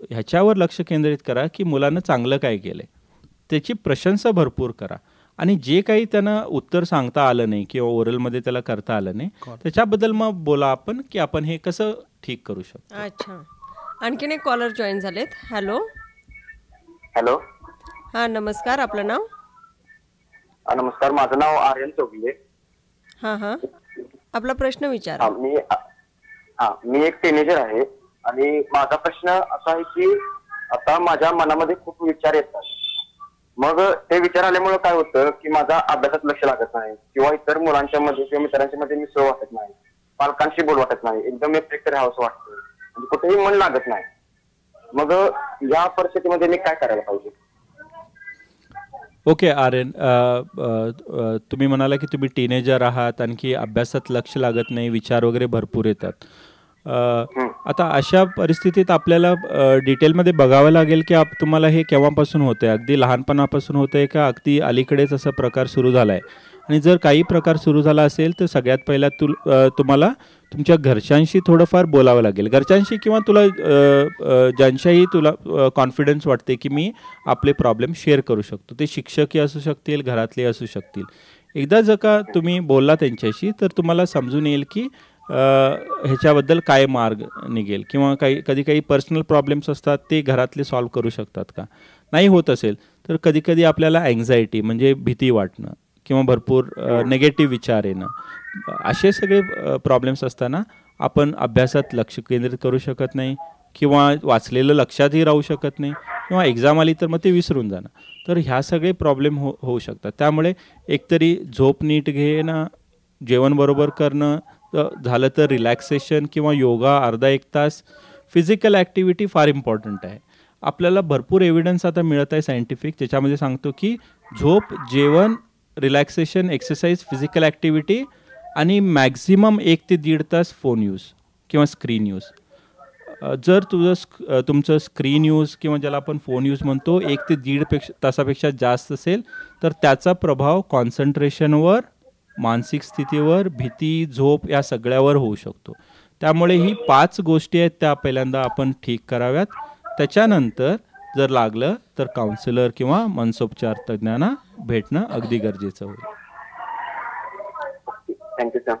ह्याच्यावर लक्ष केंद्रित करा की मुलानं चांगलं काय केलं आहे, त्याची प्रशंसा भरपूर करा. आणि जे काही त्यांना उत्तर सांगता आलं नाही किंवा ओरलमध्ये त्याला करता आलं नाही, त्याच्याबद्दल मग बोला आपण की आपण हे कसं ठीक करू शकतो. अच्छा, आणखीन एक कॉलर जॉईन झालेत. हॅलो. हॅलो. हां, नमस्कार. आपलं नाव? नमस्कार, माझं नाव आर्यन चौगले. हां हां, आपला प्रश्न विचारा. मी एक टीनेजर आहे आणि माझा प्रश्न असा आहे की आता माझ्या मनामध्ये खूप विचार येतात. मग ते विचार आल्यामुळे काय होतं की माझा अभ्यासात लक्ष लागत नाही किंवा इतर मुलांच्या मध्ये किंवा मित्रांच्या मध्ये मिसळ वाटत नाही, पालकांशी बोल वाटत नाही, एकदम एकटे राहावंसं वाटतं, म्हणजे कुठेही मन लागत नाही. मग या परिस्थितीमध्ये मी काय करायला पाहिजे? ओके आर्यन, तुम्ही म्हणाला की तुम्ही टीनेजर आहात, आणखी अभ्यासात लक्ष लागत नाही, विचार वगैरे भरपूर येतात. आता अशा परिस्थितीत आपल्याला डिटेलमध्ये बघावं लागेल की तुम्हाला हे केव्हापासून होतं आहे, अगदी लहानपणापासून होतं आहे का अगदी अलीकडेच असा प्रकार सुरू झाला आहे. आणि जर काही प्रकार सुरू झाला असेल तर सगळ्यात पहिला तुम्हाला तुमच्या घरच्यांशी थोडंफार बोलावं लागेल, घरच्यांशी किंवा तुला ज्यांच्याही तुला कॉन्फिडन्स वाटते की मी आपले प्रॉब्लेम शेअर करू शकतो. ते शिक्षकही असू शकतील, घरातले असू शकतील. एकदा जर का तुम्ही बोलला त्यांच्याशी तर तुम्हाला समजून येईल की ह्याच्याबद्दल काय मार्ग निघेल, किंवा कधी काही पर्सनल प्रॉब्लेम्स असतात ते घरातले सॉल्व करू शकतात का. नाही होत असेल तर कधी आपल्याला अँक्झायटी म्हणजे भीती वाटणं किंवा भरपूर नेगेटिव्ह विचार येणं, असे सगळे प्रॉब्लेम्स असताना आपण अभ्यासात लक्ष केंद्रित करू शकत नाही किंवा वाचलेलं लक्षातही राहू शकत नाही किंवा एक्झाम आली तर मग ते विसरून जाणं. तर ह्या सगळे प्रॉब्लेम होऊ शकतात. त्यामुळे एकतरी झोप नीट घेणं, जेवण बरोबर करणं, झालं तर रिलॅक्सेशन किंवा योगा अर्धा एक तास, फिजिकल ॲक्टिव्हिटी फार इम्पॉर्टंट आहे. आपल्याला भरपूर एव्हिडन्स आता मिळत आहे सायंटिफिक, त्याच्यामध्ये सांगतो की झोप, जेवण, रिलॅक्सेशन, एक्सरसाइज, फिजिकल ॲक्टिव्हिटी आणि मॅक्झिमम 1 ते 1.5 तास फोन यूज किंवा स्क्रीन यूज. जर तुमचं स्क्रीन यूज किंवा ज्याला आपण फोन यूज म्हणतो 1 ते 1.5 तासापेक्षा जास्त असेल तर त्याचा प्रभाव कॉन्सन्ट्रेशनवर, मानसिक स्थितीवर, भीती, झोप या सगळ्यावर होऊ शकतो. त्यामुळे ही 5 गोष्टी आहेत त्या पहिल्यांदा आपण ठीक कराव्यात. त्याच्यानंतर जर लागलं तर काउन्सिलर किंवा मनसोपचार तज्ज्ञांना भेटणं अगदी गरजेचं होईल. Thank you sir.